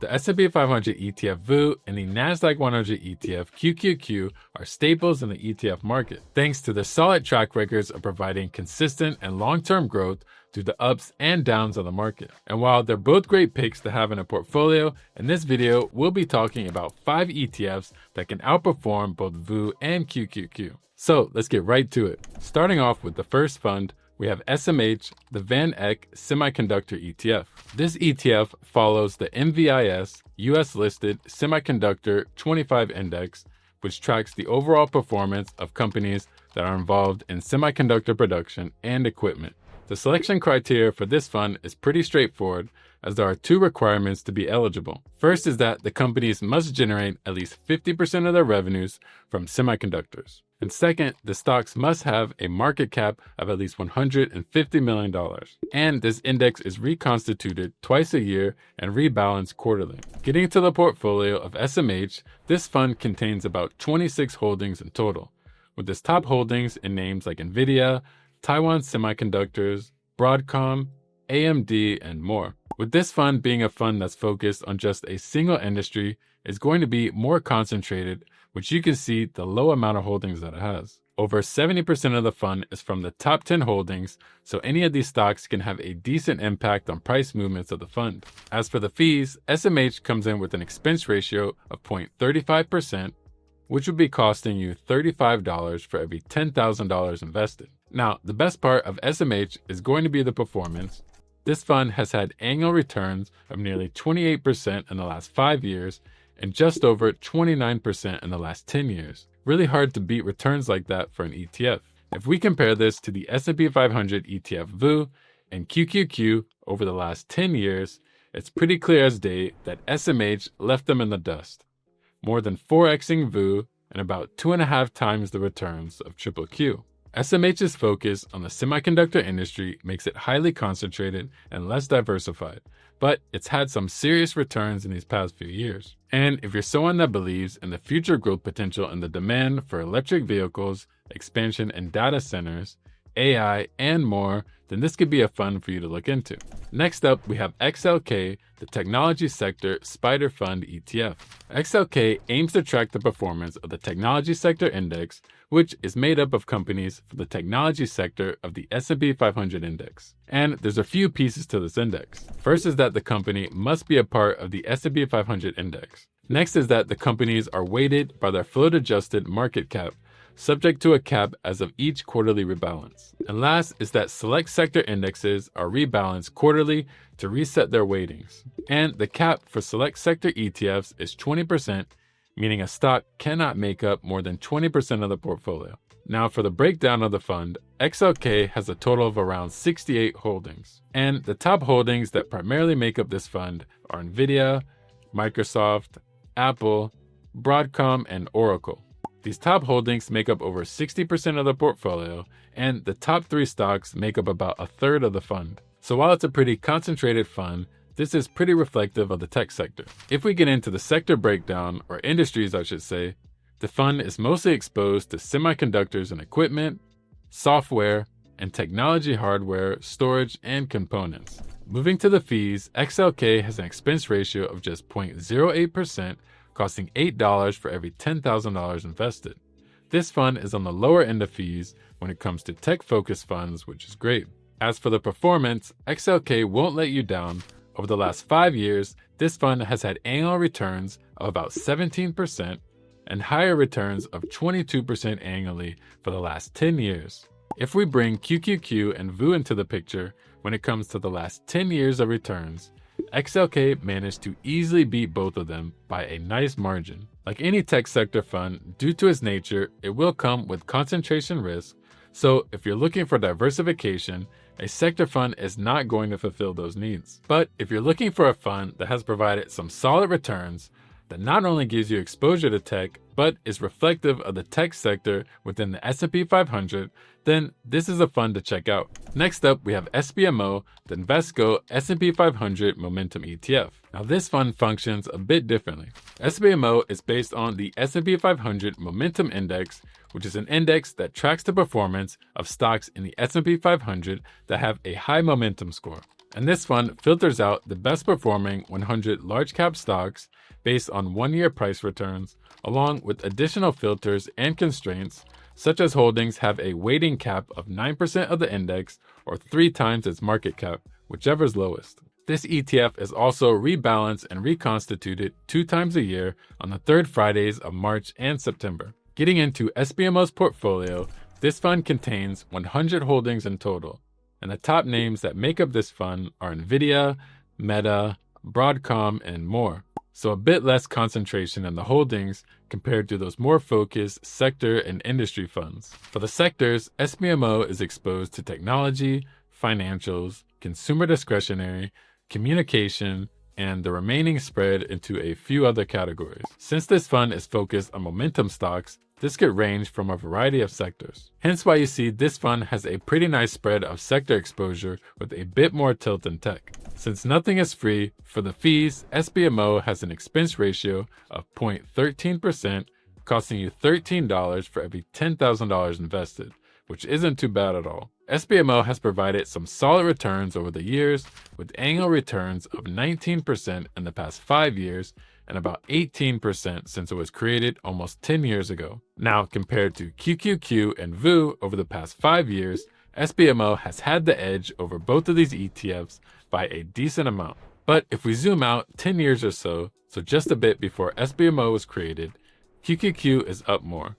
The S&P 500 ETF VOO and the Nasdaq-100 ETF QQQ are staples in the ETF market, thanks to their solid track records of providing consistent and long-term growth through the ups and downs of the market. And while they're both great picks to have in a portfolio, in this video, we'll be talking about 5 ETFs that can outperform both VOO and QQQ. So let's get right to it. Starting off with the first fund, we have SMH, the Van Eck Semiconductor ETF. This ETF follows the MVIS US-listed Semiconductor 25 Index, which tracks the overall performance of companies that are involved in semiconductor production and equipment. The selection criteria for this fund is pretty straightforward, as there are 2 requirements to be eligible. First is that the companies must generate at least 50% of their revenues from semiconductors. And second, the stocks must have a market cap of at least $150 million. And this index is reconstituted twice a year and rebalanced quarterly. Getting into the portfolio of SMH, this fund contains about 26 holdings in total, with its top holdings in names like Nvidia, Taiwan Semiconductors, Broadcom, AMD, and more. With this fund being a fund that's focused on just a single industry, it's going to be more concentrated, which you can see the low amount of holdings that it has. Over 70% of the fund is from the top 10 holdings, so any of these stocks can have a decent impact on price movements of the fund. As for the fees, SMH comes in with an expense ratio of 0.35%, which would be costing you $35 for every $10,000 invested. Now, the best part of SMH is going to be the performance. This fund has had annual returns of nearly 28% in the last 5 years and just over 29% in the last 10 years. Really hard to beat returns like that for an ETF. If we compare this to the S&P 500 ETF VOO and QQQ over the last 10 years, it's pretty clear as day that SMH left them in the dust, more than 4xing VOO and about 2.5 times the returns of QQQ. SMH's focus on the semiconductor industry makes it highly concentrated and less diversified, but it's had some serious returns in these past few years. And if you're someone that believes in the future growth potential and the demand for electric vehicles, expansion in data centers, AI, and more, then this could be a fund for you to look into. Next up, we have XLK, the Technology Sector Spider Fund ETF. XLK aims to track the performance of the Technology Sector Index, which is made up of companies for the technology sector of the S&P 500 index. And there's a few pieces to this index. First is that the company must be a part of the S&P 500 index. Next is that the companies are weighted by their float-adjusted market cap, subject to a cap as of each quarterly rebalance. And last is that select sector indexes are rebalanced quarterly to reset their weightings. And the cap for select sector ETFs is 20%, meaning a stock cannot make up more than 20% of the portfolio. Now for the breakdown of the fund, XLK has a total of around 68 holdings. And the top holdings that primarily make up this fund are Nvidia, Microsoft, Apple, Broadcom, and Oracle. These top holdings make up over 60% of the portfolio, and the top 3 stocks make up about a third of the fund. So while it's a pretty concentrated fund, this is pretty reflective of the tech sector. If we get into the sector breakdown, or industries I should say, the fund is mostly exposed to semiconductors and equipment, software, and technology hardware, storage, and components. Moving to the fees, XLK has an expense ratio of just 0.08%, costing $8 for every $10,000 invested. This fund is on the lower end of fees when it comes to tech-focused funds, which is great. As for the performance, XLK won't let you down. Over the last 5 years, this fund has had annual returns of about 17% and higher returns of 22% annually for the last 10 years. If we bring QQQ and VOO into the picture, when it comes to the last 10 years of returns, XLK managed to easily beat both of them by a nice margin. Like any tech sector fund, due to its nature, it will come with concentration risk. So if you're looking for diversification, a sector fund is not going to fulfill those needs. But if you're looking for a fund that has provided some solid returns, that not only gives you exposure to tech, but is reflective of the tech sector within the S&P 500, then this is a fund to check out. Next up, we have SPMO, the Invesco S&P 500 Momentum ETF. Now this fund functions a bit differently. SPMO is based on the S&P 500 Momentum Index, which is an index that tracks the performance of stocks in the S&P 500 that have a high momentum score. And this fund filters out the best performing 100 large cap stocks based on 1-year price returns, along with additional filters and constraints, such as holdings have a weighting cap of 9% of the index or 3 times its market cap, whichever is lowest. This ETF is also rebalanced and reconstituted 2 times a year on the 3rd Fridays of March and September. Getting into SPMO's portfolio, this fund contains 100 holdings in total, and the top names that make up this fund are Nvidia, Meta, Broadcom, and more. So a bit less concentration in the holdings compared to those more focused sector and industry funds. For the sectors, SPMO is exposed to technology, financials, consumer discretionary, communication, and the remaining spread into a few other categories. Since this fund is focused on momentum stocks, this could range from a variety of sectors. Hence why you see this fund has a pretty nice spread of sector exposure with a bit more tilt in tech. Since nothing is free, for the fees, SPMO has an expense ratio of 0.13%, costing you $13 for every $10,000 invested, which isn't too bad at all. SPMO has provided some solid returns over the years, with annual returns of 19% in the past 5 years and about 18% since it was created almost 10 years ago. Now, compared to QQQ and VOO over the past 5 years, SPMO has had the edge over both of these ETFs by a decent amount. But if we zoom out 10 years or so just a bit before SPMO was created, QQQ is up more.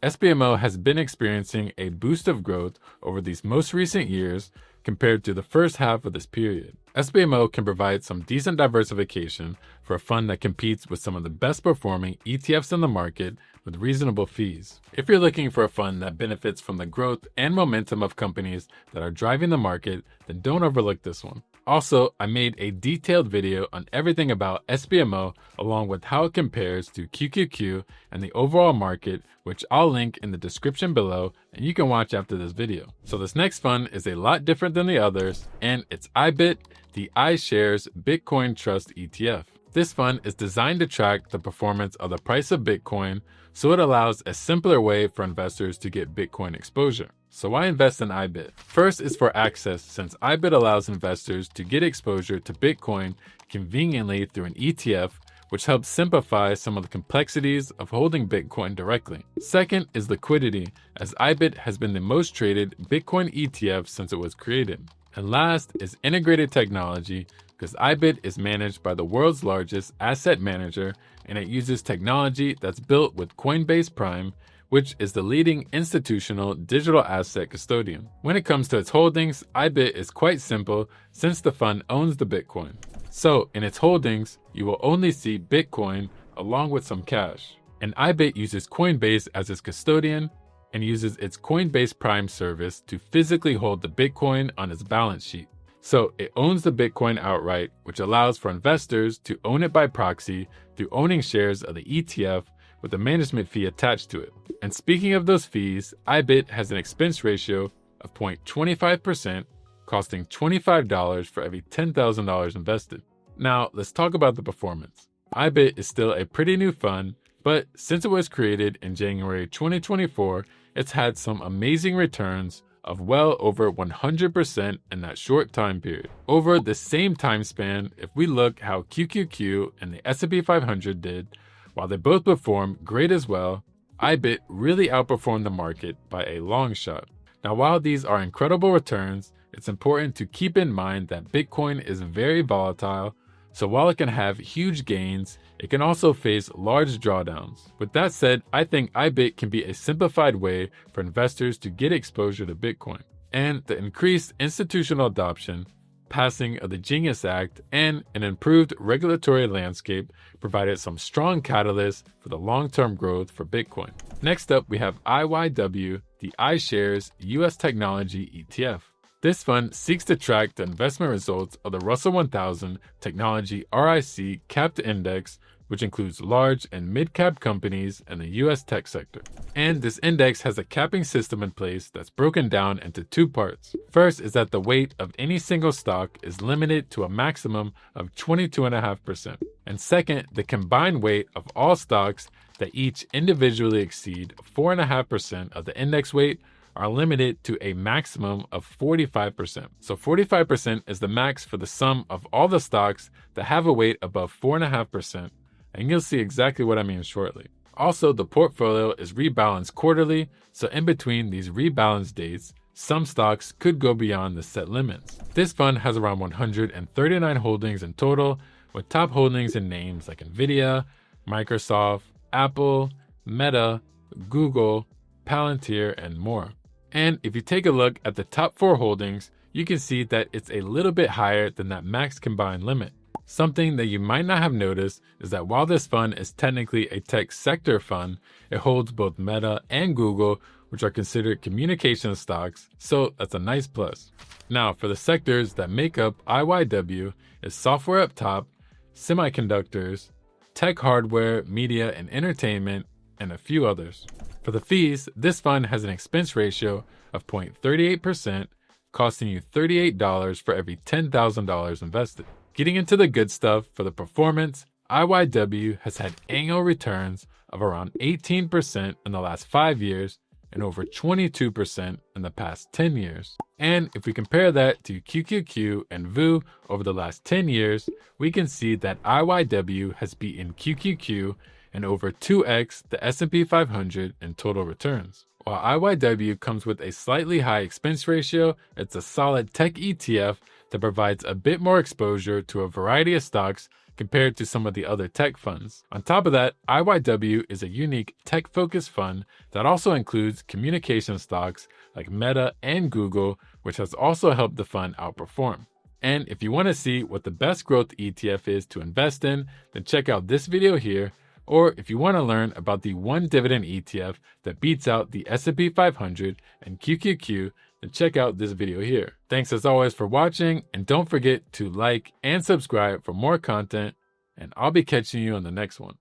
SPMO has been experiencing a boost of growth over these most recent years compared to the first half of this period. SPMO can provide some decent diversification for a fund that competes with some of the best performing ETFs in the market with reasonable fees. If you're looking for a fund that benefits from the growth and momentum of companies that are driving the market, then don't overlook this one. Also, I made a detailed video on everything about SPMO along with how it compares to QQQ and the overall market, which I'll link in the description below and you can watch after this video. So this next fund is a lot different than the others, and it's ibit, the iShares Bitcoin Trust ETF. This fund is designed to track the performance of the price of Bitcoin, so it allows a simpler way for investors to get Bitcoin exposure. So why invest in ibit? First is for access, since ibit allows investors to get exposure to Bitcoin conveniently through an ETF, which helps simplify some of the complexities of holding Bitcoin directly. Second is liquidity, as ibit has been the most traded Bitcoin ETF since it was created. And last is integrated technology, because ibit is managed by the world's largest asset manager, and it uses technology that's built with Coinbase Prime, which is the leading institutional digital asset custodian. When it comes to its holdings, ibit is quite simple since the fund owns the Bitcoin. So in its holdings, you will only see Bitcoin along with some cash. And ibit uses Coinbase as its custodian and uses its Coinbase Prime service to physically hold the Bitcoin on its balance sheet. So it owns the Bitcoin outright, which allows for investors to own it by proxy through owning shares of the ETF with a management fee attached to it. And speaking of those fees, ibit has an expense ratio of 0.25%, costing $25 for every $10,000 invested. Now, let's talk about the performance. ibit is still a pretty new fund, but since it was created in January 2024, it's had some amazing returns of well over 100% in that short time period. Over the same time span, if we look how QQQ and the S&P 500 did, while they both performed great as well, ibit really outperformed the market by a long shot. Now, while these are incredible returns, it's important to keep in mind that Bitcoin is very volatile, so while it can have huge gains, it can also face large drawdowns. With that said, I think ibit can be a simplified way for investors to get exposure to Bitcoin. And the increased institutional adoption, passing of the Genius Act, and an improved regulatory landscape provided some strong catalysts for the long-term growth for Bitcoin. Next up, we have IYW, the iShares US Technology ETF. This fund seeks to track the investment results of the Russell 1000 Technology RIC Capped Index, which includes large and mid-cap companies in the US tech sector. And this index has a capping system in place that's broken down into 2 parts. First is that the weight of any single stock is limited to a maximum of 22.5%. And second, the combined weight of all stocks that each individually exceed 4.5% of the index weight are limited to a maximum of 45%. So 45% is the max for the sum of all the stocks that have a weight above 4.5%, and you'll see exactly what I mean shortly. Also, the portfolio is rebalanced quarterly, so in between these rebalance dates, some stocks could go beyond the set limits. This fund has around 139 holdings in total, with top holdings in names like Nvidia, Microsoft, Apple, Meta, Google, Palantir, and more. And if you take a look at the top 4 holdings, you can see that it's a little bit higher than that max combined limit. Something that you might not have noticed is that while this fund is technically a tech sector fund, it holds both Meta and Google, which are considered communication stocks, so that's a nice plus. Now, for the sectors that make up IYW is software up top, semiconductors, tech hardware, media and entertainment, and a few others. For the fees, this fund has an expense ratio of 0.38%, costing you $38 for every $10,000 invested. Getting into the good stuff, for the performance, IYW has had annual returns of around 18% in the last 5 years and over 22% in the past 10 years. And if we compare that to QQQ and VOO over the last 10 years, we can see that IYW has beaten QQQ and over 2x the S&P 500 in total returns. While IYW comes with a slightly high expense ratio, it's a solid tech ETF that provides a bit more exposure to a variety of stocks compared to some of the other tech funds. On top of that, IYW is a unique tech-focused fund that also includes communication stocks like Meta and Google, which has also helped the fund outperform. And if you want to see what the best growth ETF is to invest in, then check out this video here. Or if you want to learn about the one dividend ETF that beats out the S&P 500 and QQQ, then check out this video here. Thanks as always for watching, and don't forget to like and subscribe for more content, and I'll be catching you on the next one.